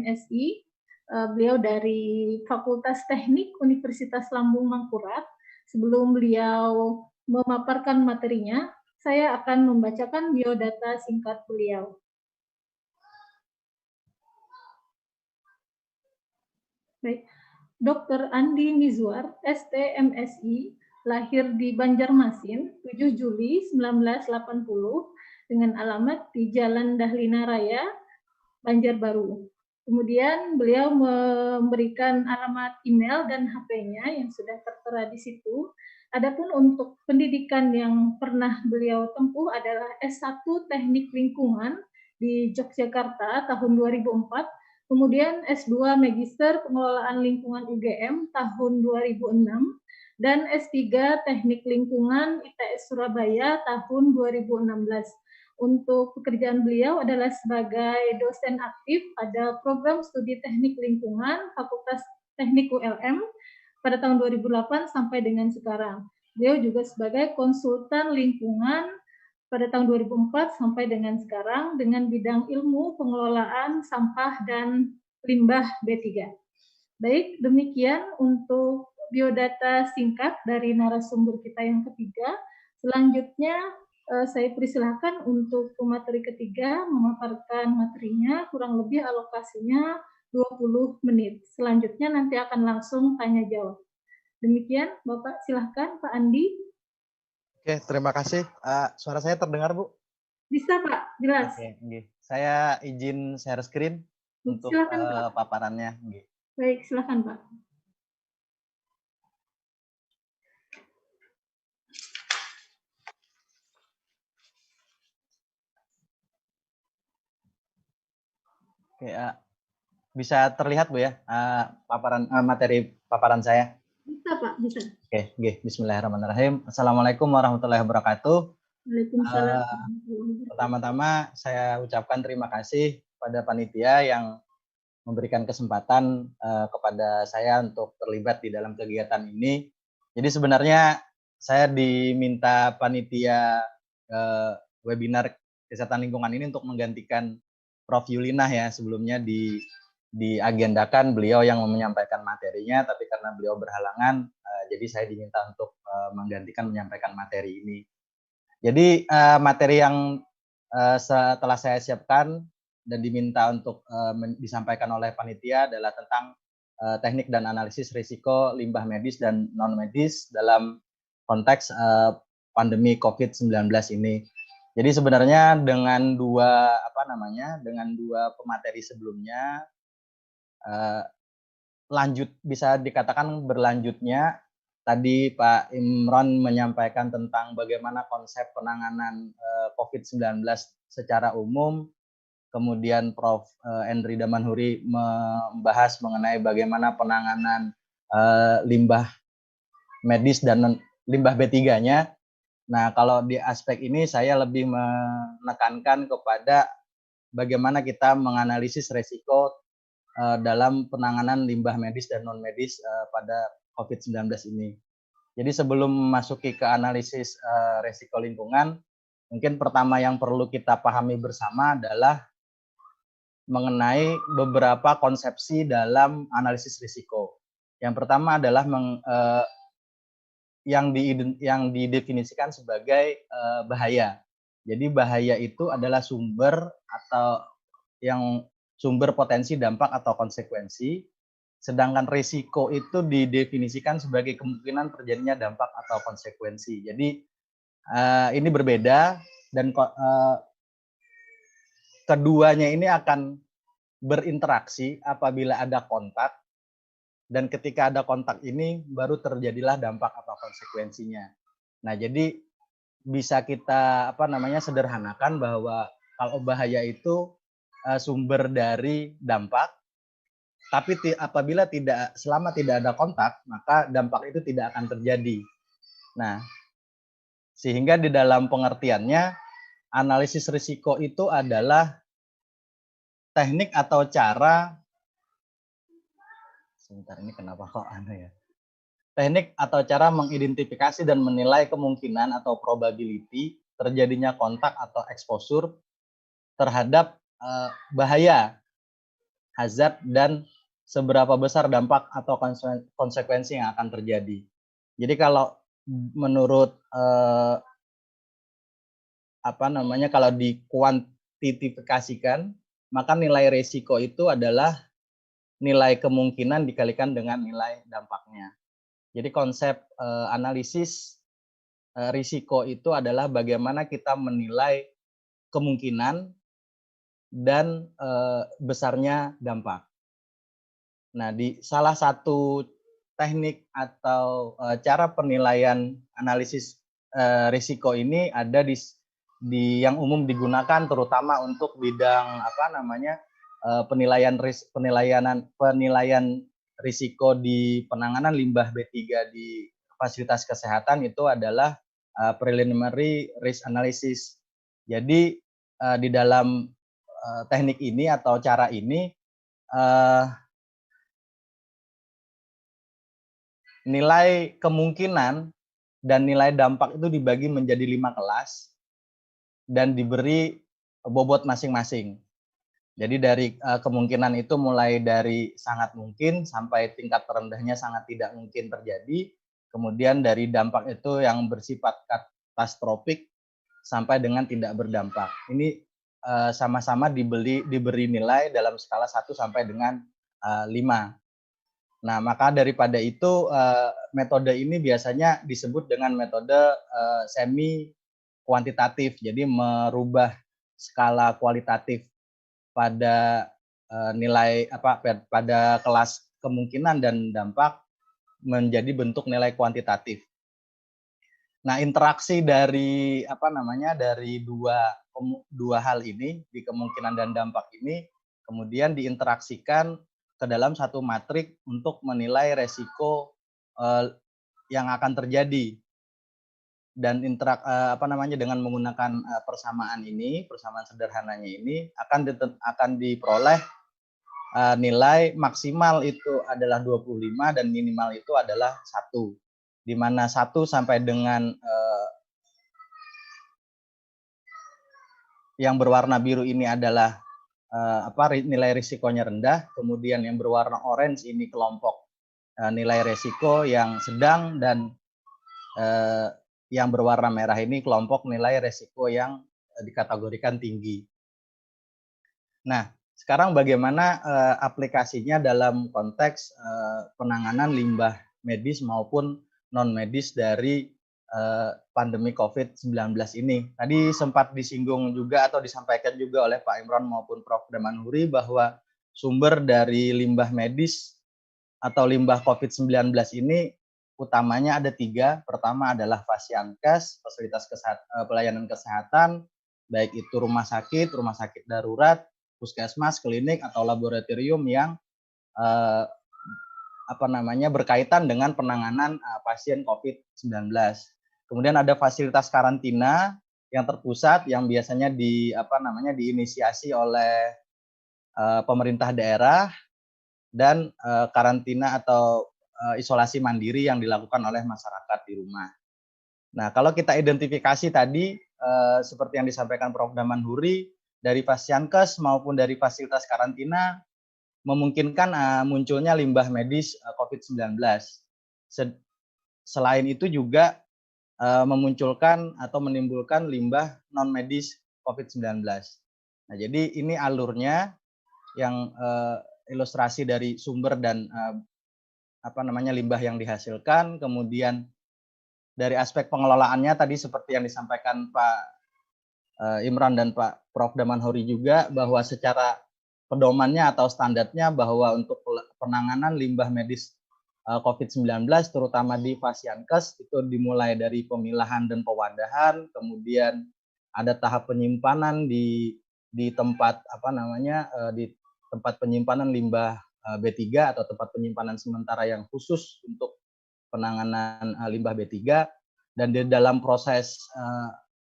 MSI. Beliau dari Fakultas Teknik Universitas Lambung Mangkurat. Sebelum beliau memaparkan materinya, saya akan membacakan biodata singkat beliau. Baik. Dr. Andi Mizwar, ST.MSI, lahir di Banjarmasin 7 Juli 1980 dengan alamat di Jalan Dahlina Raya, Banjarbaru. Kemudian beliau memberikan alamat email dan HP-nya yang sudah tertera di situ. Adapun untuk pendidikan yang pernah beliau tempuh adalah S1 Teknik Lingkungan di Yogyakarta tahun 2004, kemudian S2 Magister Pengelolaan Lingkungan UGM tahun 2006, dan S3 Teknik Lingkungan ITS Surabaya tahun 2016. Untuk pekerjaan beliau adalah sebagai dosen aktif pada program studi teknik lingkungan Fakultas Teknik ULM pada tahun 2008 sampai dengan sekarang. Beliau juga sebagai konsultan lingkungan pada tahun 2004 sampai dengan sekarang dengan bidang ilmu pengelolaan sampah dan limbah B3. Baik, demikian untuk biodata singkat dari narasumber kita yang ketiga. Selanjutnya saya persilahkan untuk pemateri ketiga memaparkan materinya, kurang lebih alokasinya 20 menit. Selanjutnya nanti akan langsung tanya jawab. Demikian, Bapak silahkan, Pak Andi. Oke, terima kasih. Suara saya terdengar, Bu? Bisa, Pak, jelas. Oke, saya izin share screen untuk silakan, Pak. paparannya. Baik, silakan, Pak. Oke, bisa terlihat Bu ya materi paparan saya? Bisa Pak, bisa. Oke, bismillahirrahmanirrahim. Assalamualaikum warahmatullahi wabarakatuh. Waalaikumsalam. Pertama-tama saya ucapkan terima kasih pada panitia yang memberikan kesempatan kepada saya untuk terlibat di dalam kegiatan ini. Jadi sebenarnya saya diminta panitia webinar kesehatan lingkungan ini untuk menggantikan Prof. Yulinah ya, sebelumnya diagendakan beliau yang menyampaikan materinya, tapi karena beliau berhalangan, jadi saya diminta untuk menggantikan menyampaikan materi ini. Jadi materi yang setelah saya siapkan dan diminta untuk disampaikan oleh panitia adalah tentang teknik dan analisis risiko limbah medis dan non medis dalam konteks pandemi COVID-19 ini. Jadi sebenarnya dengan dua pemateri sebelumnya bisa dikatakan berlanjutnya. Tadi Pak Imron menyampaikan tentang bagaimana konsep penanganan COVID-19 secara umum. Kemudian Prof. Endri Damanhuri membahas mengenai bagaimana penanganan limbah medis dan limbah B3-nya. Nah, kalau di aspek ini saya lebih menekankan kepada bagaimana kita menganalisis resiko dalam penanganan limbah medis dan non medis pada COVID-19 ini. Jadi sebelum memasuki ke analisis resiko lingkungan, mungkin pertama yang perlu kita pahami bersama adalah mengenai beberapa konsepsi dalam analisis risiko. Yang pertama adalah yang didefinisikan sebagai bahaya. Jadi bahaya itu adalah sumber potensi dampak atau konsekuensi, sedangkan risiko itu didefinisikan sebagai kemungkinan terjadinya dampak atau konsekuensi. Jadi ini berbeda dan keduanya ini akan berinteraksi apabila ada kontak, dan ketika ada kontak ini baru terjadilah dampak atau konsekuensinya. Nah, jadi bisa kita sederhanakan bahwa kalau bahaya itu sumber dari dampak, tapi selama tidak ada kontak, maka dampak itu tidak akan terjadi. Nah, sehingga di dalam pengertiannya analisis risiko itu adalah teknik atau cara teknik atau cara mengidentifikasi dan menilai kemungkinan atau probability terjadinya kontak atau exposure terhadap bahaya hazard, dan seberapa besar dampak atau konsekuensi yang akan terjadi. Jadi kalau menurut kalau dikuantitifikasikan, maka nilai resiko itu adalah nilai kemungkinan dikalikan dengan nilai dampaknya. Jadi konsep analisis risiko itu adalah bagaimana kita menilai kemungkinan dan besarnya dampak. Nah, di salah satu teknik atau cara penilaian analisis risiko ini ada di yang umum digunakan terutama untuk bidang penilaian risiko di penanganan limbah B3 di fasilitas kesehatan itu adalah preliminary risk analysis. Jadi di dalam teknik ini atau cara ini nilai kemungkinan dan nilai dampak itu dibagi menjadi 5 kelas dan diberi bobot masing-masing. Jadi dari kemungkinan itu mulai dari sangat mungkin sampai tingkat terendahnya sangat tidak mungkin terjadi. Kemudian dari dampak itu yang bersifat katastrofik sampai dengan tidak berdampak. Ini sama-sama diberi nilai dalam skala 1 sampai dengan 5. Nah, maka daripada itu metode ini biasanya disebut dengan metode semi kuantitatif. Jadi merubah skala kualitatif pada pada kelas kemungkinan dan dampak menjadi bentuk nilai kuantitatif. Nah, interaksi dari dari dua hal ini, di kemungkinan dan dampak ini kemudian diinteraksikan ke dalam satu matrik untuk menilai resiko yang akan terjadi. Dan dengan menggunakan persamaan sederhananya ini akan diperoleh nilai maksimal itu adalah 25 dan minimal itu adalah 1. Di mana 1 sampai dengan yang berwarna biru ini adalah nilai risikonya rendah, kemudian yang berwarna orange ini kelompok nilai risiko yang sedang, dan yang berwarna merah ini kelompok nilai risiko yang dikategorikan tinggi. Nah, sekarang bagaimana aplikasinya dalam konteks penanganan limbah medis maupun non medis dari pandemi COVID-19 ini. Tadi sempat disinggung juga atau disampaikan juga oleh Pak Imron maupun Prof. Damanhuri bahwa sumber dari limbah medis atau limbah COVID-19 ini utamanya ada 3. Pertama adalah Fasiankes, fasilitas pelayanan kesehatan, baik itu rumah sakit darurat, puskesmas, klinik, atau laboratorium yang berkaitan dengan penanganan pasien COVID-19. Kemudian ada fasilitas karantina yang terpusat yang biasanya diinisiasi oleh pemerintah daerah, dan karantina atau isolasi mandiri yang dilakukan oleh masyarakat di rumah. Nah, kalau kita identifikasi tadi seperti yang disampaikan Prof. Damanhuri, dari Fasiankes maupun dari fasilitas karantina memungkinkan munculnya limbah medis COVID-19. Selain itu juga memunculkan atau menimbulkan limbah non medis COVID-19. Nah, jadi ini alurnya yang ilustrasi dari sumber dan limbah yang dihasilkan. Kemudian dari aspek pengelolaannya tadi seperti yang disampaikan Pak Imran dan Pak Prof. Damanhuri juga, bahwa secara pedomannya atau standarnya bahwa untuk penanganan limbah medis COVID-19 terutama di Fasiankes itu dimulai dari pemilahan dan pewadahan, kemudian ada tahap penyimpanan di tempat di tempat penyimpanan limbah B3 atau tempat penyimpanan sementara yang khusus untuk penanganan limbah B3, dan di dalam proses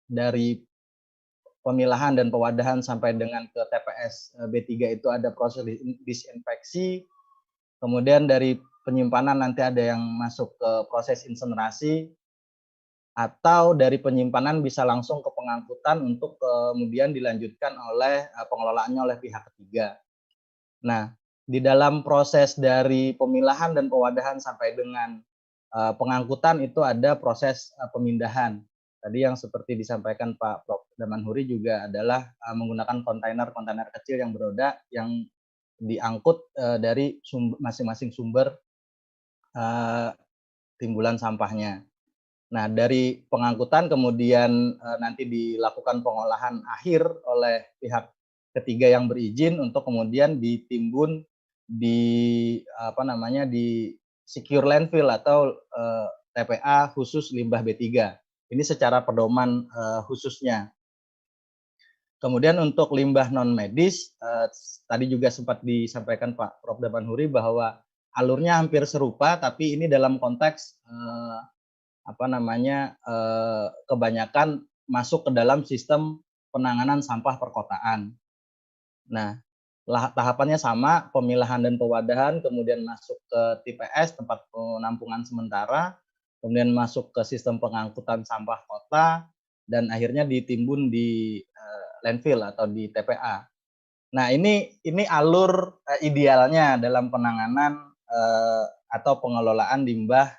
dari pemilahan dan pewadahan sampai dengan ke TPS B3 itu ada proses disinfeksi. Kemudian dari penyimpanan nanti ada yang masuk ke proses insinerasi, atau dari penyimpanan bisa langsung ke pengangkutan untuk kemudian dilanjutkan oleh pengelolaannya oleh pihak ketiga. Nah, di dalam proses dari pemilahan dan pewadahan sampai dengan pengangkutan itu ada proses pemindahan. Tadi yang seperti disampaikan Pak Prof. Damanhuri juga adalah menggunakan kontainer-kontainer kecil yang beroda yang diangkut dari masing-masing sumber timbulan sampahnya. Nah, dari pengangkutan kemudian nanti dilakukan pengolahan akhir oleh pihak ketiga yang berizin untuk kemudian ditimbun di di secure landfill atau TPA khusus limbah B3. Ini secara pedoman khususnya. Kemudian untuk limbah non medis tadi juga sempat disampaikan Pak Prof. Damanhuri bahwa alurnya hampir serupa, tapi ini dalam konteks kebanyakan masuk ke dalam sistem penanganan sampah perkotaan. Nah, tahapannya sama, pemilahan dan pewadahan, kemudian masuk ke TPS, tempat penampungan sementara, kemudian masuk ke sistem pengangkutan sampah kota, dan akhirnya ditimbun di landfill atau di TPA. Nah, ini alur idealnya dalam penanganan atau pengelolaan limbah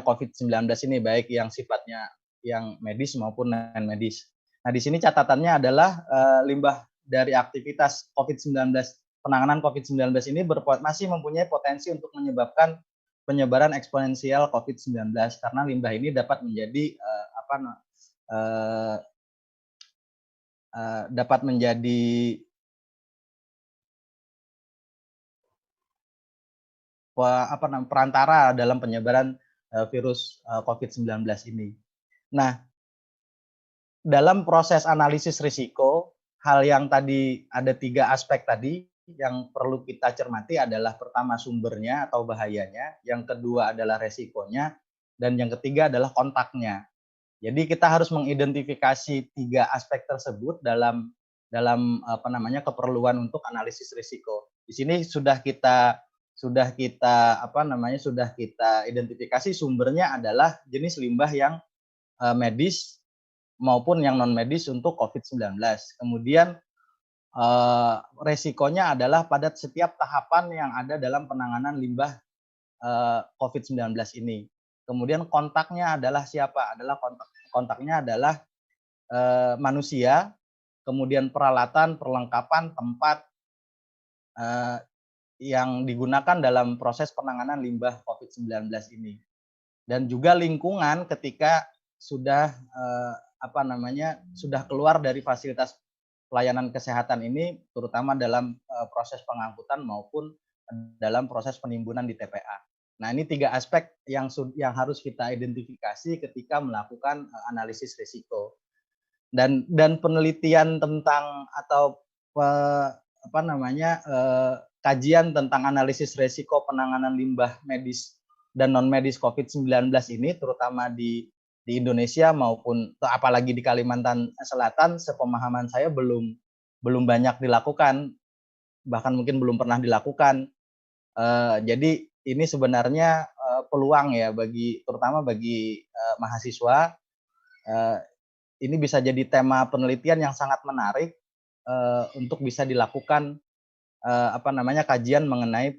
COVID-19 ini, baik yang sifatnya yang medis maupun non medis. Nah, di sini catatannya adalah limbah dari aktivitas COVID-19, penanganan COVID-19 ini masih mempunyai potensi untuk menyebabkan penyebaran eksponensial COVID-19 karena limbah ini dapat menjadi perantara dalam penyebaran virus COVID-19 ini. Nah, dalam proses analisis risiko, hal yang tadi ada 3 aspek tadi yang perlu kita cermati adalah pertama sumbernya atau bahayanya, yang kedua adalah resikonya, dan yang ketiga adalah kontaknya. Jadi kita harus mengidentifikasi 3 aspek tersebut dalam keperluan untuk analisis risiko. Di sini sudah kita identifikasi sumbernya adalah jenis limbah yang medis maupun yang non medis untuk COVID-19. Kemudian resikonya adalah pada setiap tahapan yang ada dalam penanganan limbah COVID-19 ini. Kemudian kontaknya adalah siapa? Kontaknya adalah manusia, kemudian peralatan, perlengkapan, tempat yang digunakan dalam proses penanganan limbah COVID-19 ini. Dan juga lingkungan ketika sudah sudah keluar dari fasilitas pelayanan kesehatan ini, terutama dalam proses pengangkutan maupun dalam proses penimbunan di TPA. Nah, ini 3 aspek yang harus kita identifikasi ketika melakukan analisis risiko. Dan penelitian tentang atau kajian tentang analisis risiko penanganan limbah medis dan non medis COVID-19 ini, terutama di Indonesia maupun apalagi di Kalimantan Selatan, sepemahaman saya belum banyak dilakukan, bahkan mungkin belum pernah dilakukan. Jadi ini sebenarnya peluang ya terutama bagi mahasiswa. Ini bisa jadi tema penelitian yang sangat menarik untuk bisa dilakukan kajian mengenai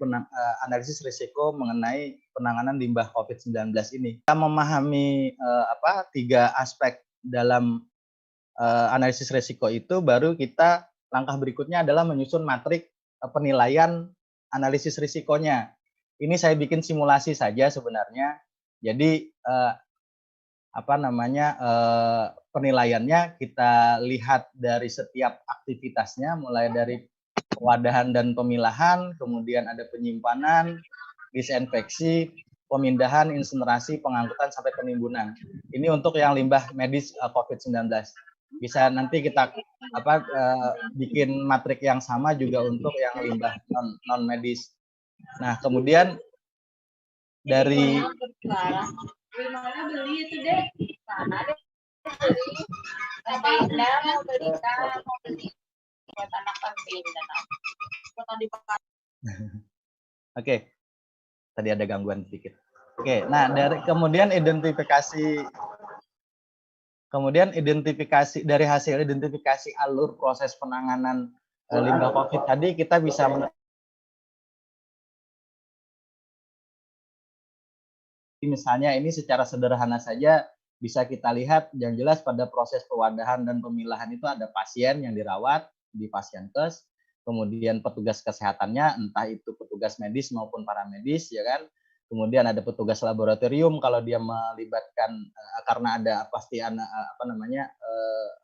analisis risiko mengenai penanganan limbah COVID-19 ini. Kita memahami 3 aspek dalam analisis risiko itu, baru kita langkah berikutnya adalah menyusun matrik penilaian analisis risikonya. Ini saya bikin simulasi saja sebenarnya. Jadi penilaiannya kita lihat dari setiap aktivitasnya, mulai dari pewadahan dan pemilahan, kemudian ada penyimpanan, disinfeksi, pemindahan, insinerasi, pengangkutan sampai penimbunan. Ini untuk yang limbah medis COVID-19. Bisa nanti kita bikin matrik yang sama juga untuk yang limbah non medis. Nah, kemudian dari beli itu deh. Oke, tadi ada gangguan sedikit. Oke, nah kemudian dari hasil identifikasi alur proses penanganan limbah COVID tadi kita bisa misalnya ini secara sederhana saja bisa kita lihat yang jelas pada proses pewadahan dan pemilahan itu ada pasien yang dirawat di pasienkes, kemudian petugas kesehatannya entah itu petugas medis maupun paramedis ya kan. Kemudian ada petugas laboratorium kalau dia melibatkan karena ada pasti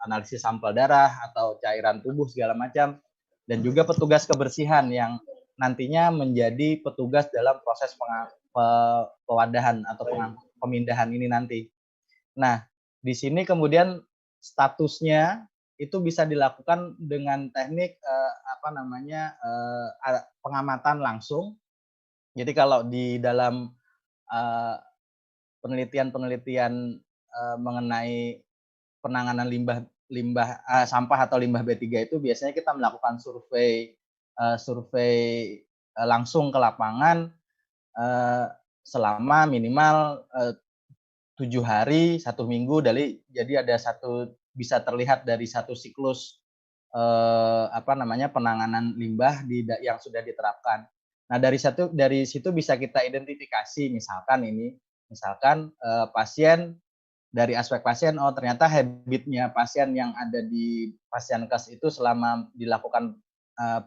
analisis sampel darah atau cairan tubuh segala macam, dan juga petugas kebersihan yang nantinya menjadi petugas dalam proses pewadahan atau pemindahan ini nanti. Nah, di sini kemudian statusnya itu bisa dilakukan dengan teknik pengamatan langsung. Jadi kalau di dalam penelitian-penelitian mengenai penanganan sampah atau limbah B3 itu biasanya kita melakukan survei langsung ke lapangan selama minimal 7 hari, 1 minggu, jadi ada bisa terlihat dari satu siklus penanganan limbah yang sudah diterapkan. Nah, dari situ bisa kita identifikasi misalkan pasien dari aspek pasien, oh ternyata habitnya pasien yang ada di pasienkes itu selama dilakukan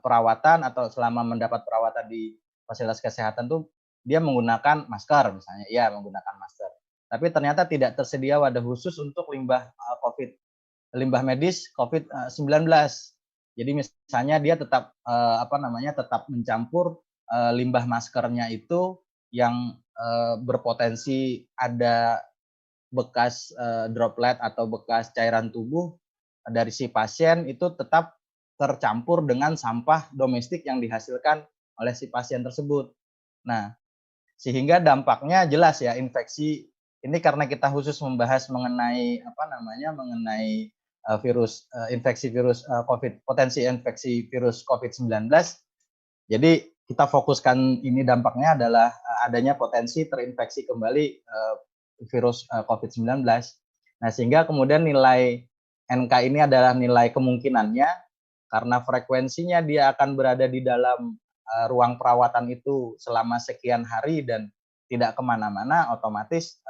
perawatan atau selama mendapat perawatan di fasilitas kesehatan tuh dia menggunakan masker misalnya, iya menggunakan masker. Tapi ternyata tidak tersedia wadah khusus untuk limbah medis COVID-19. Jadi misalnya dia tetap tetap mencampur limbah maskernya itu yang berpotensi ada bekas droplet atau bekas cairan tubuh dari si pasien itu tetap tercampur dengan sampah domestik yang dihasilkan oleh si pasien tersebut. Nah, sehingga dampaknya jelas ya, infeksi ini karena kita khusus membahas mengenai potensi infeksi virus COVID-19. Jadi kita fokuskan ini dampaknya adalah adanya potensi terinfeksi kembali virus COVID-19. Nah, sehingga kemudian nilai NK ini adalah nilai kemungkinannya karena frekuensinya dia akan berada di dalam ruang perawatan itu selama sekian hari dan tidak kemana-mana, otomatis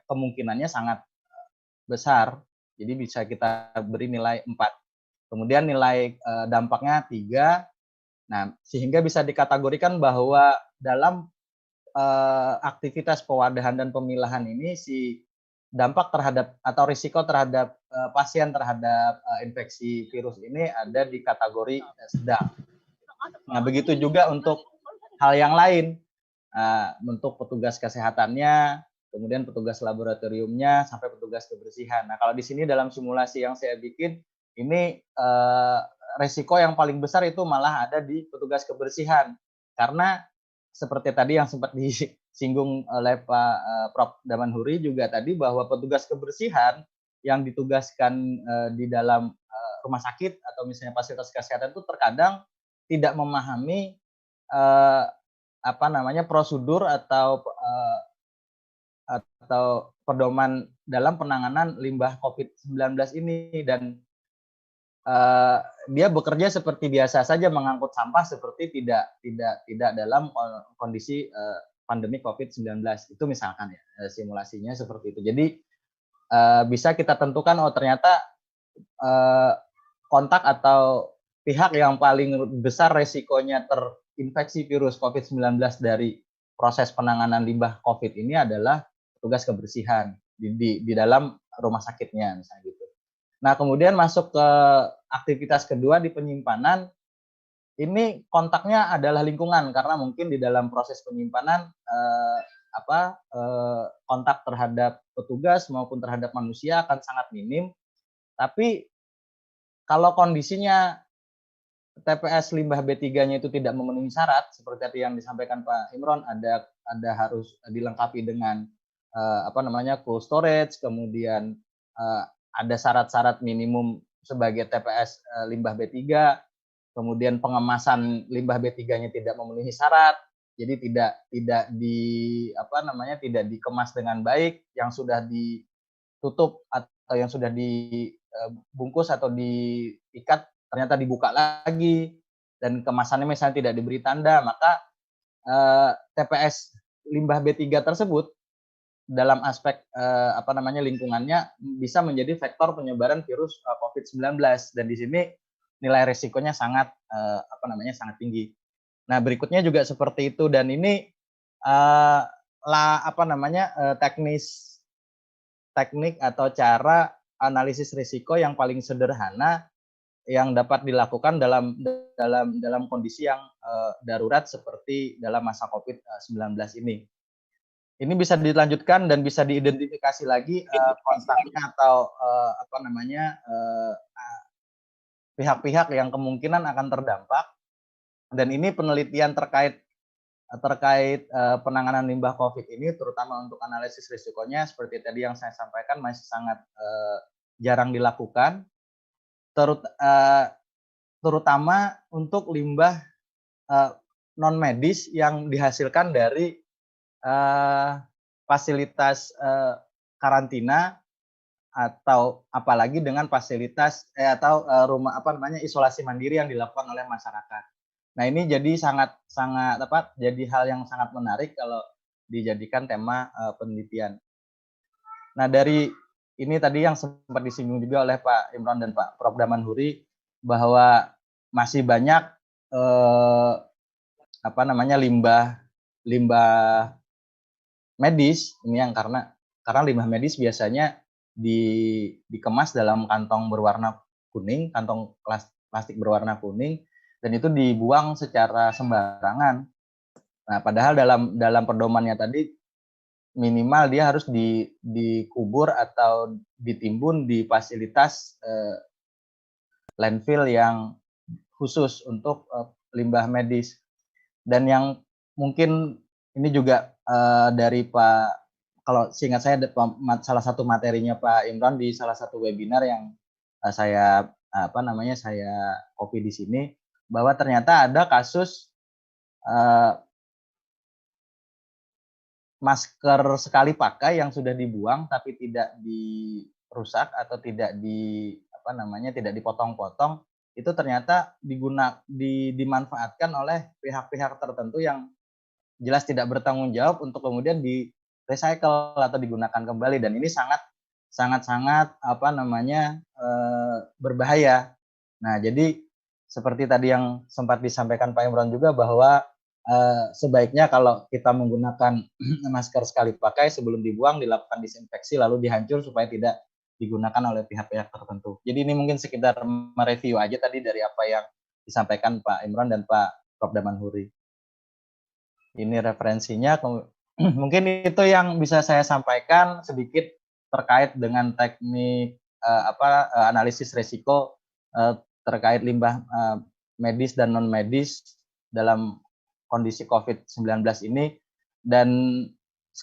kemungkinannya sangat besar. Jadi bisa kita beri nilai 4. Kemudian nilai dampaknya 3. Nah, sehingga bisa dikategorikan bahwa dalam aktivitas pewadahan dan pemilahan ini si dampak terhadap atau risiko terhadap pasien terhadap infeksi virus ini ada di kategori sedang. Nah, begitu juga untuk hal yang lain, untuk petugas kesehatannya, kemudian petugas laboratoriumnya, sampai petugas kebersihan. Nah, kalau di sini dalam simulasi yang saya bikin, ini resiko yang paling besar itu malah ada di petugas kebersihan. Karena seperti tadi yang sempat disinggung oleh Pak Prof. Damanhuri juga tadi, bahwa petugas kebersihan yang ditugaskan di dalam rumah sakit atau misalnya fasilitas kesehatan itu terkadang tidak memahami prosedur atau pedoman dalam penanganan limbah COVID-19 ini, dan dia bekerja seperti biasa saja mengangkut sampah seperti tidak dalam kondisi pandemi COVID-19 itu misalkan ya, simulasinya seperti itu. Jadi bisa kita tentukan ternyata kontak atau pihak yang paling besar resikonya terinfeksi virus COVID-19 dari proses penanganan limbah COVID ini adalah petugas kebersihan di dalam rumah sakitnya misalnya gitu. Nah, kemudian masuk ke aktivitas kedua di penyimpanan, ini kontaknya adalah lingkungan karena mungkin di dalam proses penyimpanan kontak terhadap petugas maupun terhadap manusia akan sangat minim. Tapi kalau kondisinya TPS limbah B3-nya itu tidak memenuhi syarat seperti yang disampaikan Pak Imron, ada harus dilengkapi dengan cold storage, kemudian ada syarat-syarat minimum sebagai TPS limbah B3, kemudian pengemasan limbah B3-nya tidak memenuhi syarat, jadi tidak dikemas dengan baik, yang sudah ditutup atau yang sudah dibungkus atau diikat ternyata dibuka lagi dan kemasannya misalnya tidak diberi tanda, maka TPS limbah B3 tersebut dalam aspek lingkungannya bisa menjadi vektor penyebaran virus COVID-19, dan di sini nilai risikonya sangat sangat tinggi. Nah, berikutnya juga seperti itu, dan ini teknik atau cara analisis risiko yang paling sederhana yang dapat dilakukan dalam kondisi yang darurat seperti dalam masa COVID-19 ini. Ini bisa dilanjutkan dan bisa diidentifikasi lagi kontaknya atau pihak-pihak yang kemungkinan akan terdampak. Dan ini penelitian terkait penanganan limbah COVID ini, terutama untuk analisis risikonya, seperti tadi yang saya sampaikan, masih sangat jarang dilakukan, terutama untuk limbah non medis yang dihasilkan dari fasilitas karantina atau apalagi dengan fasilitas isolasi mandiri yang dilakukan oleh masyarakat. Nah, ini jadi jadi hal yang sangat menarik kalau dijadikan tema penelitian. Nah, dari ini tadi yang sempat disinggung juga oleh Pak Imron dan Pak Prof. Damanhuri, bahwa masih banyak limbah medis ini yang karena limbah medis biasanya dikemas dalam kantong berwarna kuning, kantong plastik berwarna kuning, dan itu dibuang secara sembarangan. Nah, padahal dalam pedomannya tadi minimal dia harus dikubur atau ditimbun di fasilitas landfill yang khusus untuk limbah medis. Dan yang mungkin ini juga dari kalau seingat saya salah satu materinya Pak Imron di salah satu webinar yang saya copy di sini, bahwa ternyata ada kasus masker sekali pakai yang sudah dibuang tapi tidak dirusak atau tidak dipotong-potong, itu ternyata dimanfaatkan oleh pihak-pihak tertentu yang jelas tidak bertanggung jawab untuk kemudian di recycle atau digunakan kembali, dan ini sangat berbahaya. Nah, jadi seperti tadi yang sempat disampaikan Pak Imron juga, bahwa sebaiknya kalau kita menggunakan masker sekali pakai, sebelum dibuang dilakukan disinfeksi lalu dihancur supaya tidak digunakan oleh pihak-pihak tertentu. Jadi ini mungkin sekedar mereview aja tadi dari apa yang disampaikan Pak Imron dan Pak Prof. Damanhuri. Ini referensinya. Mungkin itu yang bisa saya sampaikan sedikit terkait dengan teknik analisis risiko terkait limbah medis dan non medis dalam kondisi COVID-19 ini. Dan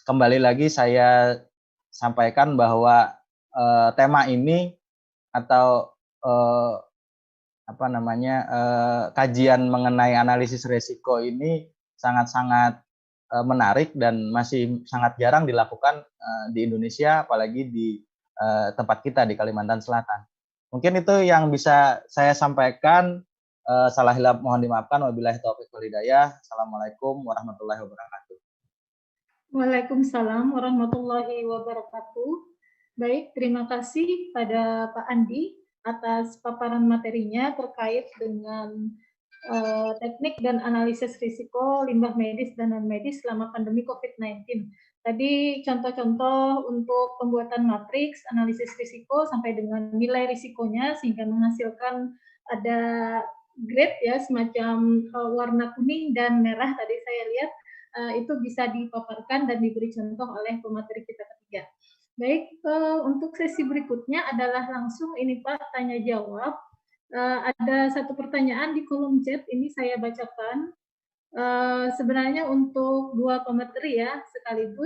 kembali lagi saya sampaikan bahwa tema ini atau kajian mengenai analisis risiko ini sangat-sangat menarik dan masih sangat jarang dilakukan di Indonesia, apalagi di tempat kita di Kalimantan Selatan. Mungkin itu yang bisa saya sampaikan. Salah hilap mohon dimaafkan. Wabillahi taufiq wal hidayah. Assalamualaikum warahmatullahi wabarakatuh. Waalaikumsalam warahmatullahi wabarakatuh. Baik, terima kasih pada Pak Andi atas paparan materinya terkait dengan teknik dan analisis risiko limbah medis dan non-medis selama pandemi COVID-19. Tadi contoh-contoh untuk pembuatan matriks, analisis risiko sampai dengan nilai risikonya sehingga menghasilkan ada grade ya, semacam warna kuning dan merah tadi saya lihat itu bisa dipaparkan dan diberi contoh oleh pemateri kita ketiga. Baik, untuk sesi berikutnya adalah langsung ini Pak, tanya jawab. Ada satu pertanyaan di kolom chat, ini saya bacakan. Sebenarnya untuk dua pemateri ya sekaligus.